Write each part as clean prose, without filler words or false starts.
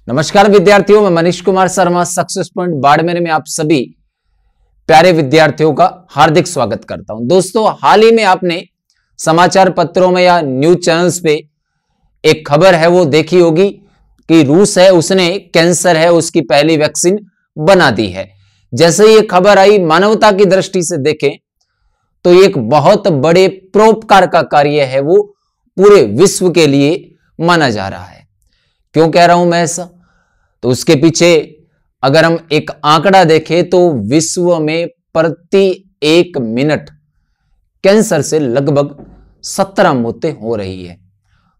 नमस्कार विद्यार्थियों, मैं मनीष कुमार शर्मा सक्सेस पॉइंट बाड़मेर में आप सभी प्यारे विद्यार्थियों का हार्दिक स्वागत करता हूं। दोस्तों, हाल ही में आपने समाचार पत्रों में या न्यूज चैनल्स पे एक खबर है वो देखी होगी कि रूस है, उसने कैंसर है उसकी पहली वैक्सीन बना दी है। जैसे ये खबर आई, मानवता की दृष्टि से देखें तो एक बहुत बड़े परोपकार का कार्य है वो पूरे विश्व के लिए माना जा रहा है। क्यों कह रहा हूं मैं ऐसा? तो उसके पीछे अगर हम एक आंकड़ा देखें तो विश्व में प्रति 1 मिनट कैंसर से लगभग 17 मौतें हो रही है।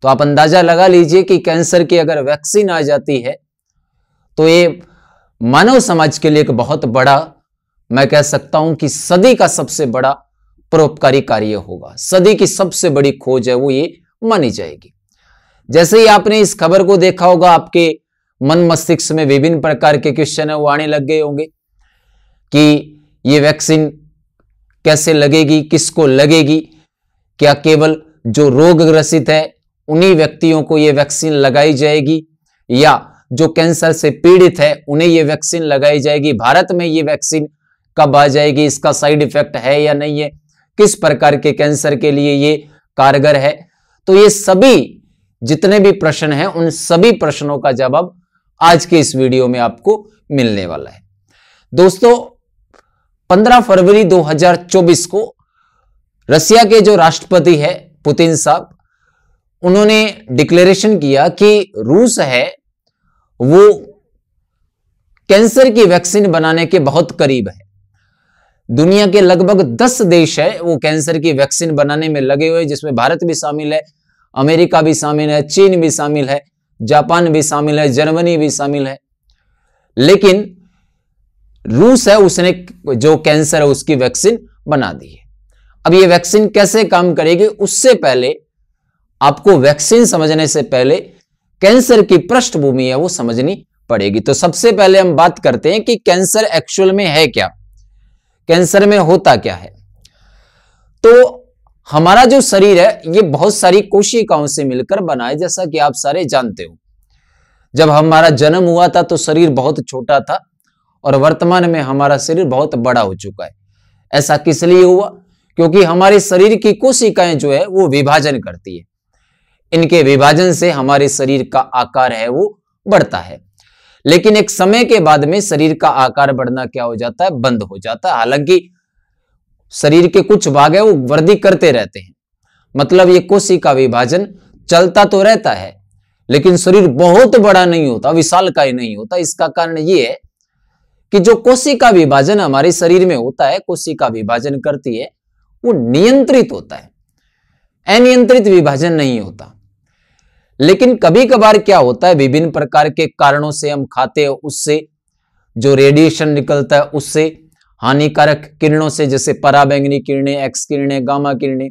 तो आप अंदाजा लगा लीजिए कि कैंसर की अगर वैक्सीन आ जाती है तो ये मानव समाज के लिए एक बहुत बड़ा, मैं कह सकता हूं कि सदी का सबसे बड़ा परोपकारी कार्य होगा। सदी की सबसे बड़ी खोज है वो ये मानी जाएगी। जैसे ही आपने इस खबर को देखा होगा, आपके मन मस्तिष्क में विभिन्न प्रकार के क्वेश्चन है वो आने लग गए होंगे कि ये वैक्सीन कैसे लगेगी, किसको लगेगी, क्या केवल जो रोग ग्रसित है उन्हीं व्यक्तियों को ये वैक्सीन लगाई जाएगी या जो कैंसर से पीड़ित है उन्हें ये वैक्सीन लगाई जाएगी, भारत में ये वैक्सीन कब आ जाएगी, इसका साइड इफेक्ट है या नहीं है, किस प्रकार के कैंसर के लिए ये कारगर है। तो ये सभी जितने भी प्रश्न हैं उन सभी प्रश्नों का जवाब आज के इस वीडियो में आपको मिलने वाला है। दोस्तों, 15 फरवरी 2024 को रशिया के जो राष्ट्रपति है पुतिन साहब, उन्होंने डिक्लेरेशन किया कि रूस है वो कैंसर की वैक्सीन बनाने के बहुत करीब है। दुनिया के लगभग 10 देश है वो कैंसर की वैक्सीन बनाने में लगे हुए, जिसमें भारत भी शामिल है, अमेरिका भी शामिल है, चीन भी शामिल है, जापान भी शामिल है, जर्मनी भी शामिल है। लेकिन रूस है उसने जो कैंसर है उसकी वैक्सीन बना दी है। अब ये वैक्सीन कैसे काम करेगी, उससे पहले आपको वैक्सीन समझने से पहले कैंसर की पृष्ठभूमि है वो समझनी पड़ेगी। तो सबसे पहले हम बात करते हैं कि कैंसर एक्चुअल में है क्या, कैंसर में होता क्या है। तो हमारा जो शरीर है ये बहुत सारी कोशिकाओं से मिलकर बना है, जैसा कि आप सारे जानते हो। जब हमारा जन्म हुआ था तो शरीर बहुत छोटा था और वर्तमान में हमारा शरीर बहुत बड़ा हो चुका है। ऐसा किस लिए हुआ? क्योंकि हमारे शरीर की कोशिकाएं जो है वो विभाजन करती है। इनके विभाजन से हमारे शरीर का आकार है वो बढ़ता है। लेकिन एक समय के बाद में शरीर का आकार बढ़ना क्या हो जाता है, बंद हो जाता है। हालांकि शरीर के कुछ भाग है वो वृद्धि करते रहते हैं, मतलब ये कोशिका विभाजन चलता तो रहता है, लेकिन शरीर बहुत बड़ा नहीं होता, विशालकाय नहीं होता। इसका कारण ये है कि जो कोशिका विभाजन हमारे शरीर में होता है, कोशिका विभाजन करती है, वो नियंत्रित होता है, अनियंत्रित विभाजन नहीं होता। लेकिन कभी कभार क्या होता है, विभिन्न प्रकार के कारणों से हम खाते हैं, उससे जो रेडिएशन निकलता है, उससे हानिकारक किरणों से, जैसे पराबैंगनी किरणें, एक्स किरणें, गामा किरणें,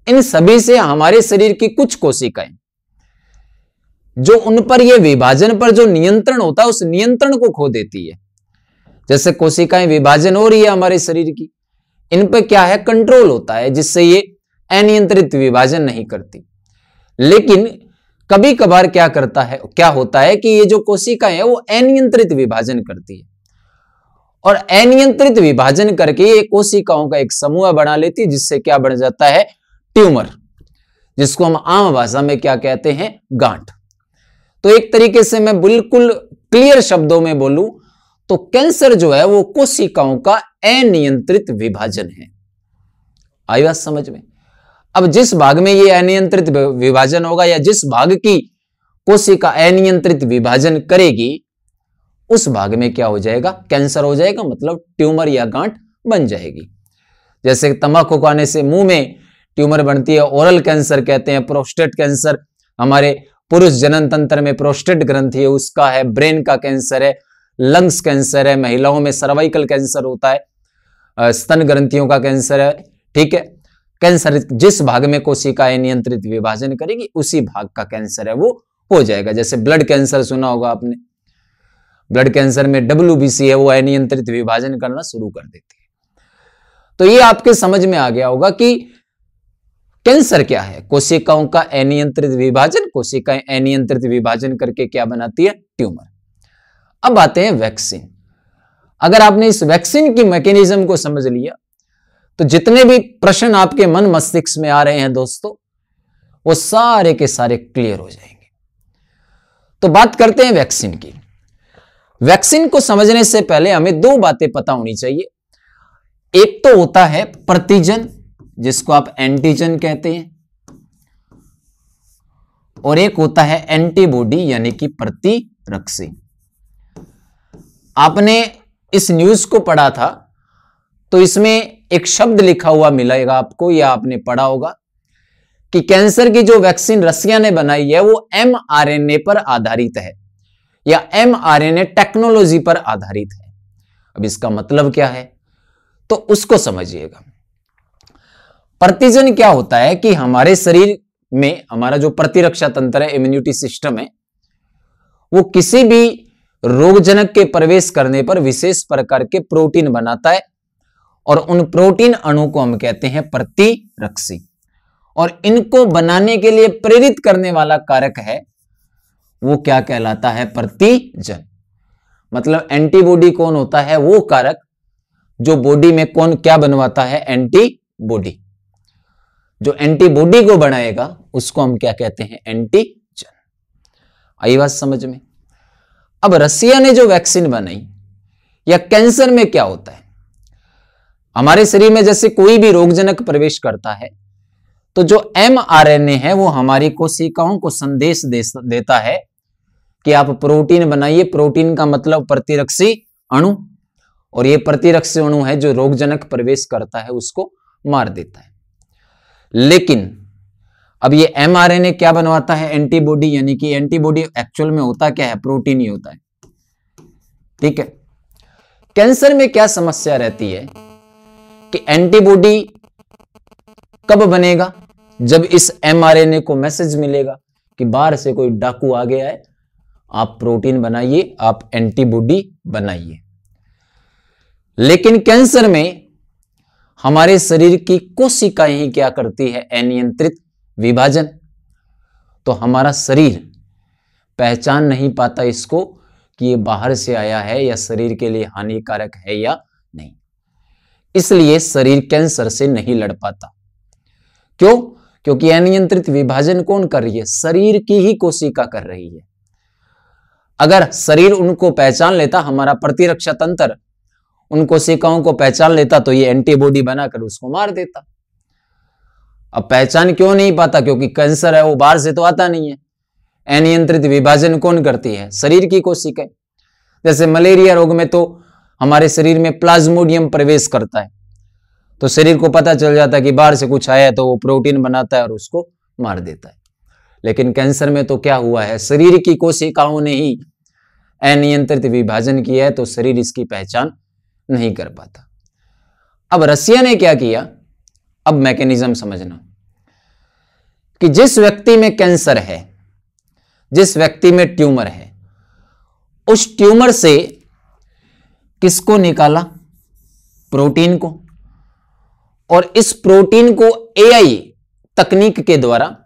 इन सभी से हमारे शरीर की कुछ कोशिकाएं जो उन पर यह विभाजन पर जो नियंत्रण होता है उस नियंत्रण को खो देती है। जैसे कोशिकाएं विभाजन हो रही है हमारे शरीर की, इन पर क्या है, कंट्रोल होता है, जिससे ये अनियंत्रित विभाजन नहीं करती। लेकिन कभी कभार क्या होता है कि ये जो कोशिकाएं है वो अनियंत्रित विभाजन करती है और अनियंत्रित विभाजन करके ये कोशिकाओं का एक समूह बना लेती है, जिससे क्या बन जाता है, ट्यूमर, जिसको हम आम भाषा में क्या कहते हैं, गांठ। तो एक तरीके से मैं बिल्कुल क्लियर शब्दों में बोलूं तो कैंसर जो है वो कोशिकाओं का अनियंत्रित विभाजन है। आई बात समझ में? अब जिस भाग में ये अनियंत्रित विभाजन होगा या जिस भाग की कोशिका अनियंत्रित विभाजन करेगी उस भाग में क्या हो जाएगा, कैंसर हो जाएगा, मतलब ट्यूमर या गांठ बन जाएगी। जैसे तंबाकू खाने से मुंह में ट्यूमर बनती है, ओरल कैंसर कहते हैं। प्रोस्टेट कैंसर, हमारे पुरुष जनन तंत्र में प्रोस्टेट ग्रंथि है उसका है। ब्रेन का कैंसर है, लंग्स कैंसर है, महिलाओं में सर्वाइकल कैंसर होता है, स्तन ग्रंथियों का कैंसर है। ठीक है, कैंसर जिस भाग में कोशिका नियंत्रित विभाजन करेगी उसी भाग का कैंसर है वो हो जाएगा। जैसे ब्लड कैंसर सुना होगा आपने, ब्लड कैंसर में WBC है वो अनियंत्रित विभाजन करना शुरू कर देती है। तो ये आपके समझ में आ गया होगा कि कैंसर क्या है? कोशिकाओं का अनियंत्रित विभाजन। कोशिकाएं अनियंत्रित विभाजन करके क्या बनाती है? ट्यूमर। अब आते हैं वैक्सीन। अगर आपने इस वैक्सीन की मैकेनिज्म को समझ लिया तो जितने भी प्रश्न आपके मन मस्तिष्क में आ रहे हैं दोस्तों, वो सारे के सारे क्लियर हो जाएंगे। तो बात करते हैं वैक्सीन की। वैक्सीन को समझने से पहले हमें दो बातें पता होनी चाहिए। एक तो होता है प्रतिजन, जिसको आप एंटीजन कहते हैं, और एक होता है एंटीबॉडी यानी कि प्रतिरक्षी। आपने इस न्यूज को पढ़ा था तो इसमें एक शब्द लिखा हुआ मिलेगा आपको, या आपने पढ़ा होगा कि कैंसर की जो वैक्सीन रसिया ने बनाई है वो mRNA पर आधारित है, या mRNA टेक्नोलॉजी पर आधारित है। अब इसका मतलब क्या है तो उसको समझिएगा। प्रतिजन क्या होता है कि हमारे शरीर में हमारा जो प्रतिरक्षा तंत्र है, इम्यूनिटी सिस्टम है, वो किसी भी रोगजनक के प्रवेश करने पर विशेष प्रकार के प्रोटीन बनाता है, और उन प्रोटीन अणु को हम कहते हैं प्रतिरक्षी। और इनको बनाने के लिए प्रेरित करने वाला कारक है वो क्या कहलाता है? प्रतिजन। मतलब एंटीबॉडी कौन होता है? वो कारक जो बॉडी में कौन क्या बनवाता है? एंटीबॉडी। जो एंटीबॉडी को बनाएगा उसको हम क्या कहते हैं? एंटीजन। आई बात समझ में? अब रसिया ने जो वैक्सीन बनाई, या कैंसर में क्या होता है, हमारे शरीर में जैसे कोई भी रोगजनक प्रवेश करता है तो जो mRNA है वो हमारी कोशिकाओं को संदेश देता है कि आप प्रोटीन बनाइए। प्रोटीन का मतलब प्रतिरक्षी अणु, और ये प्रतिरक्षी अणु है जो रोगजनक प्रवेश करता है उसको मार देता है। लेकिन अब ये mRNA क्या बनवाता है? एंटीबॉडी। यानी कि एंटीबॉडी एक्चुअल में होता क्या है? प्रोटीन ही होता है। ठीक है। कैंसर में क्या समस्या रहती है कि एंटीबॉडी कब बनेगा? जब इस mRNA को मैसेज मिलेगा कि बाहर से कोई डाकू आ गया है, आप प्रोटीन बनाइए, आप एंटीबॉडी बनाइए। लेकिन कैंसर में हमारे शरीर की कोशिकाएं ही क्या करती है? अनियंत्रित विभाजन। तो हमारा शरीर पहचान नहीं पाता इसको कि ये बाहर से आया है या शरीर के लिए हानिकारक है या नहीं। इसलिए शरीर कैंसर से नहीं लड़ पाता। क्यों? क्योंकि अनियंत्रित विभाजन कौन कर रही है? शरीर की ही कोशिका कर रही है। अगर शरीर उनको पहचान लेता, हमारा प्रतिरक्षा तंत्र उन कोशिकाओं को पहचान लेता, तो ये एंटीबॉडी बनाकर उसको मार देता। अब पहचान क्यों नहीं पाता? क्योंकि कैंसर है वो बाहर से तो आता नहीं है। अनियंत्रित विभाजन कौन करती है? शरीर की कोशिकाएं। जैसे मलेरिया रोग में तो हमारे शरीर में प्लाज्मोडियम प्रवेश करता है, तो शरीर को पता चल जाता है कि बाहर से कुछ आया है, तो वो प्रोटीन बनाता है और उसको मार देता है। लेकिन कैंसर में तो क्या हुआ है? शरीर की कोशिकाओं ने ही अनियंत्रित विभाजन किया है, तो शरीर इसकी पहचान नहीं कर पाता। अब रसिया ने क्या किया? अब मैकेनिज्म समझना कि जिस व्यक्ति में कैंसर है, जिस व्यक्ति में ट्यूमर है, उस ट्यूमर से किसको निकाला? प्रोटीन को। और इस प्रोटीन को एआई तकनीक के द्वारा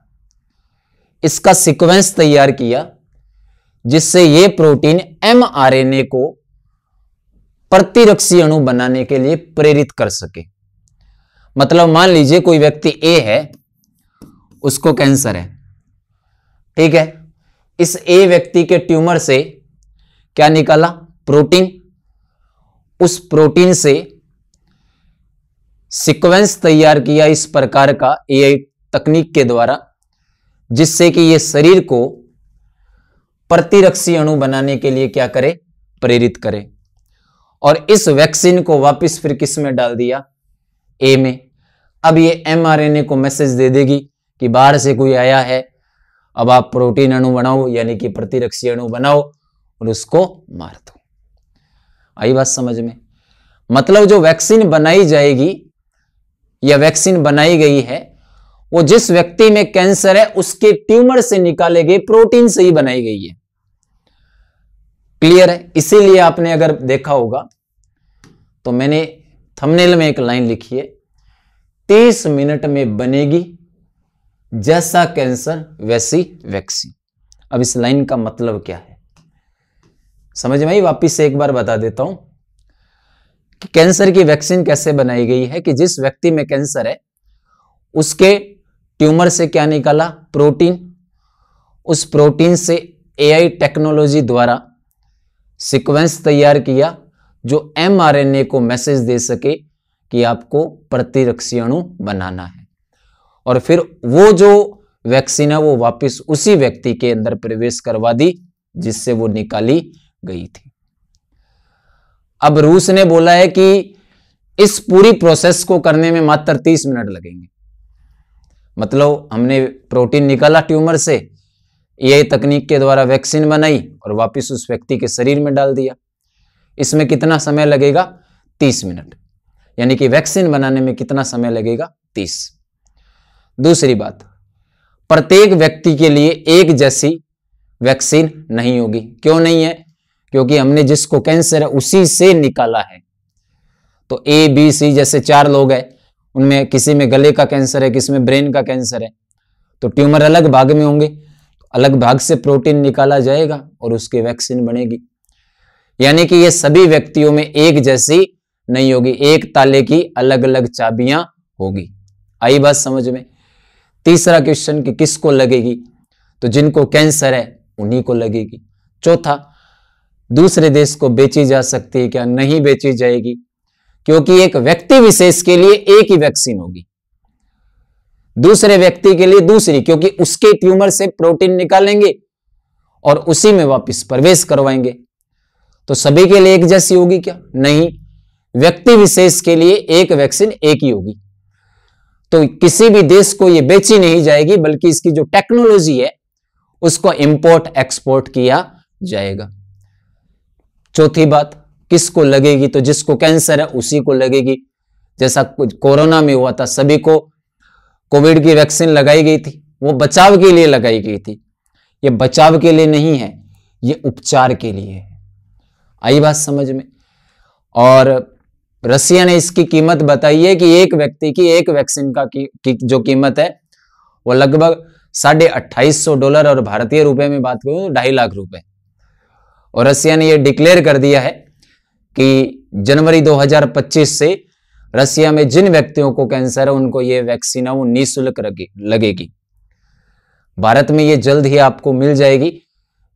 इसका सीक्वेंस तैयार किया, जिससे यह प्रोटीन mRNA को प्रतिरक्षी अणु बनाने के लिए प्रेरित कर सके। मतलब मान लीजिए कोई व्यक्ति ए है, उसको कैंसर है, ठीक है। इस ए व्यक्ति के ट्यूमर से क्या निकाला? प्रोटीन। उस प्रोटीन से सीक्वेंस तैयार किया इस प्रकार का एआई तकनीक के द्वारा, जिससे कि यह शरीर को प्रतिरक्षी अणु बनाने के लिए क्या करे? प्रेरित करे। और इस वैक्सीन को वापस फिर किस में डाल दिया? ए में। अब ये mRNA को मैसेज दे देगी कि बाहर से कोई आया है, अब आप प्रोटीन अणु बनाओ, यानी कि प्रतिरक्षी अणु बनाओ और उसको मार दो। आई बात समझ में? मतलब जो वैक्सीन बनाई जाएगी या वैक्सीन बनाई गई है, वो जिस व्यक्ति में कैंसर है उसके ट्यूमर से निकाले गए प्रोटीन से ही बनाई गई है। क्लियर है? इसीलिए आपने अगर देखा होगा तो मैंने थंबनेल में एक लाइन लिखी है, 30 मिनट में बनेगी जैसा कैंसर वैसी वैक्सीन। अब इस लाइन का मतलब क्या है समझ में आई? वापिस से एक बार बता देता हूं कि कैंसर की वैक्सीन कैसे बनाई गई है कि जिस व्यक्ति में कैंसर है उसके ट्यूमर से क्या निकाला? प्रोटीन। उस प्रोटीन से एआई टेक्नोलॉजी द्वारा सीक्वेंस तैयार किया जो एमआरएनए को मैसेज दे सके कि आपको प्रतिरक्षी अणु बनाना है, और फिर वो जो वैक्सीन है वो वापस उसी व्यक्ति के अंदर प्रवेश करवा दी जिससे वो निकाली गई थी। अब रूस ने बोला है कि इस पूरी प्रोसेस को करने में मात्र 30 मिनट लगेंगे। मतलब हमने प्रोटीन निकाला ट्यूमर से, एआई तकनीक के द्वारा वैक्सीन बनाई और वापस उस व्यक्ति के शरीर में डाल दिया। इसमें कितना समय लगेगा? 30 मिनट। यानी कि वैक्सीन बनाने में कितना समय लगेगा? 30। दूसरी बात, प्रत्येक व्यक्ति के लिए एक जैसी वैक्सीन नहीं होगी। क्यों नहीं है? क्योंकि हमने जिसको कैंसर है उसी से निकाला है। तो ए बी सी जैसे 4 लोग हैं, उनमें किसी में गले का कैंसर है, किसी में ब्रेन का कैंसर है, तो ट्यूमर अलग भाग में होंगे, अलग भाग से प्रोटीन निकाला जाएगा और उसकी वैक्सीन बनेगी। यानी कि ये सभी व्यक्तियों में एक जैसी नहीं होगी, एक ताले की अलग अलग चाबियां होगी। आई बात समझ में? तीसरा क्वेश्चन कि किसको लगेगी, तो जिनको कैंसर है उन्हीं को लगेगी। चौथा, दूसरे देश को बेची जा सकती है क्या? नहीं बेची जाएगी, क्योंकि एक व्यक्ति विशेष के लिए एक ही वैक्सीन होगी, दूसरे व्यक्ति के लिए दूसरी, क्योंकि उसके ट्यूमर से प्रोटीन निकालेंगे और उसी में वापस प्रवेश करवाएंगे। तो सभी के लिए एक जैसी होगी क्या? नहीं, व्यक्ति विशेष के लिए एक वैक्सीन एक ही होगी। तो किसी भी देश को यह बेची नहीं जाएगी, बल्कि इसकी जो टेक्नोलॉजी है उसको इंपोर्ट एक्सपोर्ट किया जाएगा। चौथी बात, किसको लगेगी? तो जिसको कैंसर है उसी को लगेगी। जैसा कोरोना में हुआ था, सभी को कोविड की वैक्सीन लगाई गई थी, वो बचाव के लिए लगाई गई थी। ये बचाव के लिए नहीं है, ये उपचार के लिए है। आई बात समझ में? और रसिया ने इसकी कीमत बताई है कि एक व्यक्ति की एक वैक्सीन की जो कीमत है वो लगभग $2,500 और भारतीय रुपए में बात करूं तो 2.5 लाख रुपए। और रसिया ने यह डिक्लेयर कर दिया है कि जनवरी 2025 से रसिया में जिन व्यक्तियों को कैंसर है उनको यह वैक्सीन है वो निःशुल्क लगेगी। भारत में ये जल्द ही आपको मिल जाएगी।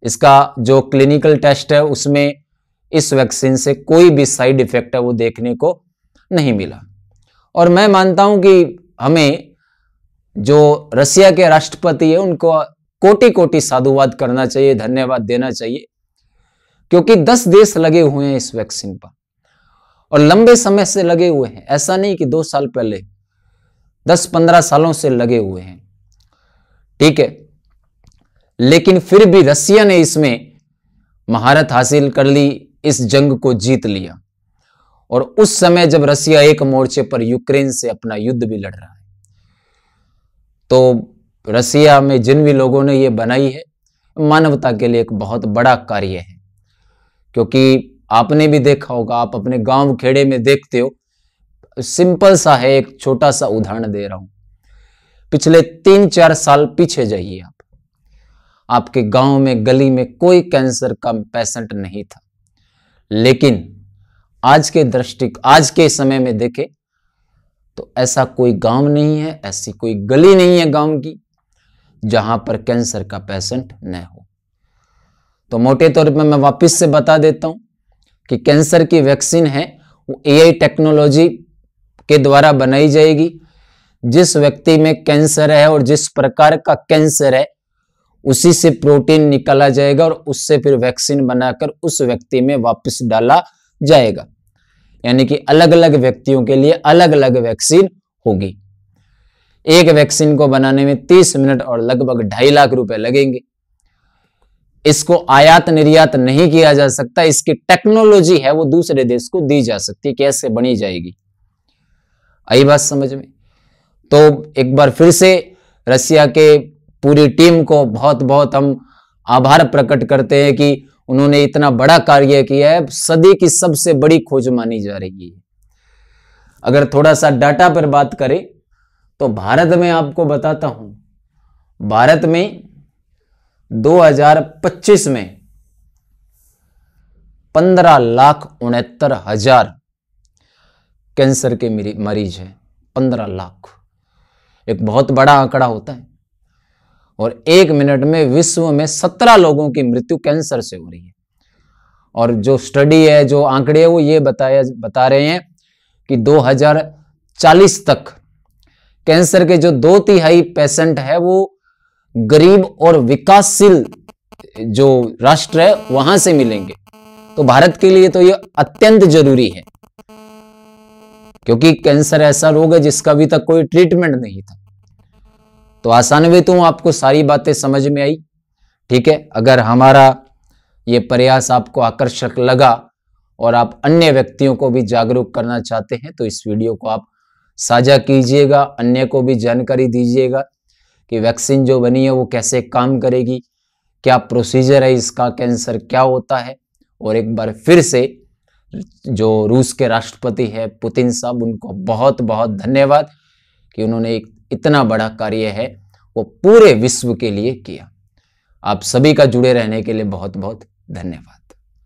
इसका जो क्लिनिकल टेस्ट है उसमें इस वैक्सीन से कोई भी साइड इफेक्ट है वो देखने को नहीं मिला। और मैं मानता हूं कि हमें जो रसिया के राष्ट्रपति है उनको कोटि कोटि साधुवाद करना चाहिए, धन्यवाद देना चाहिए, क्योंकि 10 देश लगे हुए हैं इस वैक्सीन पर और लंबे समय से लगे हुए हैं। ऐसा नहीं कि 2 साल पहले, 10-15 सालों से लगे हुए हैं, ठीक है। लेकिन फिर भी रसिया ने इसमें महारत हासिल कर ली, इस जंग को जीत लिया। और उस समय जब रसिया एक मोर्चे पर यूक्रेन से अपना युद्ध भी लड़ रहा है, तो रसिया में जिन भी लोगों ने ये बनाई है मानवता के लिए एक बहुत बड़ा कार्य है। क्योंकि आपने भी देखा होगा, आप अपने गांव खेड़े में देखते हो, सिंपल सा है, एक छोटा सा उदाहरण दे रहा हूं। पिछले 3-4 साल पीछे जाइए आप, आपके गांव में गली में कोई कैंसर का पेशेंट नहीं था। लेकिन आज के समय में देखें तो ऐसा कोई गांव नहीं है, ऐसी कोई गली नहीं है गांव की जहां पर कैंसर का पेशेंट न हो। तो मोटे तौर पर मैं वापस से बता देता हूं कि कैंसर की वैक्सीन है वो एआई टेक्नोलॉजी के द्वारा बनाई जाएगी। जिस व्यक्ति में कैंसर है और जिस प्रकार का कैंसर है उसी से प्रोटीन निकाला जाएगा और उससे फिर वैक्सीन बनाकर उस व्यक्ति में वापस डाला जाएगा। यानी कि अलग अलग व्यक्तियों के लिए अलग अलग वैक्सीन होगी। एक वैक्सीन को बनाने में 30 मिनट और लगभग 2.5 लाख रुपए लगेंगे। इसको आयात निर्यात नहीं किया जा सकता, इसकी टेक्नोलॉजी है वो दूसरे देश को दी जा सकती है, कैसे बनी जाएगी। आई बात समझ में? तो एक बार फिर से रसिया के पूरी टीम को बहुत बहुत हम आभार प्रकट करते हैं कि उन्होंने इतना बड़ा कार्य किया है। सदी की सबसे बड़ी खोज मानी जा रही है। अगर थोड़ा सा डाटा पर बात करें तो भारत में आपको बताता हूं भारत में 2025 में 15,69,000 कैंसर के मरीज हैं। 15 लाख एक बहुत बड़ा आंकड़ा होता है। और 1 मिनट में विश्व में 17 लोगों की मृत्यु कैंसर से हो रही है। और जो स्टडी है, जो आंकड़े है, वो ये बता रहे हैं कि 2040 तक कैंसर के जो 2/3 पेशेंट है वो गरीब और विकासशील जो राष्ट्र है वहां से मिलेंगे। तो भारत के लिए तो ये अत्यंत जरूरी है, क्योंकि कैंसर ऐसा रोग है जिसका अभी तक कोई ट्रीटमेंट नहीं था। तो आशान्वित हूं आपको सारी बातें समझ में आई। ठीक है, अगर हमारा ये प्रयास आपको आकर्षक लगा और आप अन्य व्यक्तियों को भी जागरूक करना चाहते हैं तो इस वीडियो को आप साझा कीजिएगा, अन्य को भी जानकारी दीजिएगा कि वैक्सीन जो बनी है वो कैसे काम करेगी, क्या प्रोसीजर है इसका, कैंसर क्या होता है। और एक बार फिर से जो रूस के राष्ट्रपति है पुतिन साहब, उनको बहुत बहुत धन्यवाद कि उन्होंने एक इतना बड़ा कार्य है वो पूरे विश्व के लिए किया। आप सभी का जुड़े रहने के लिए बहुत बहुत धन्यवाद।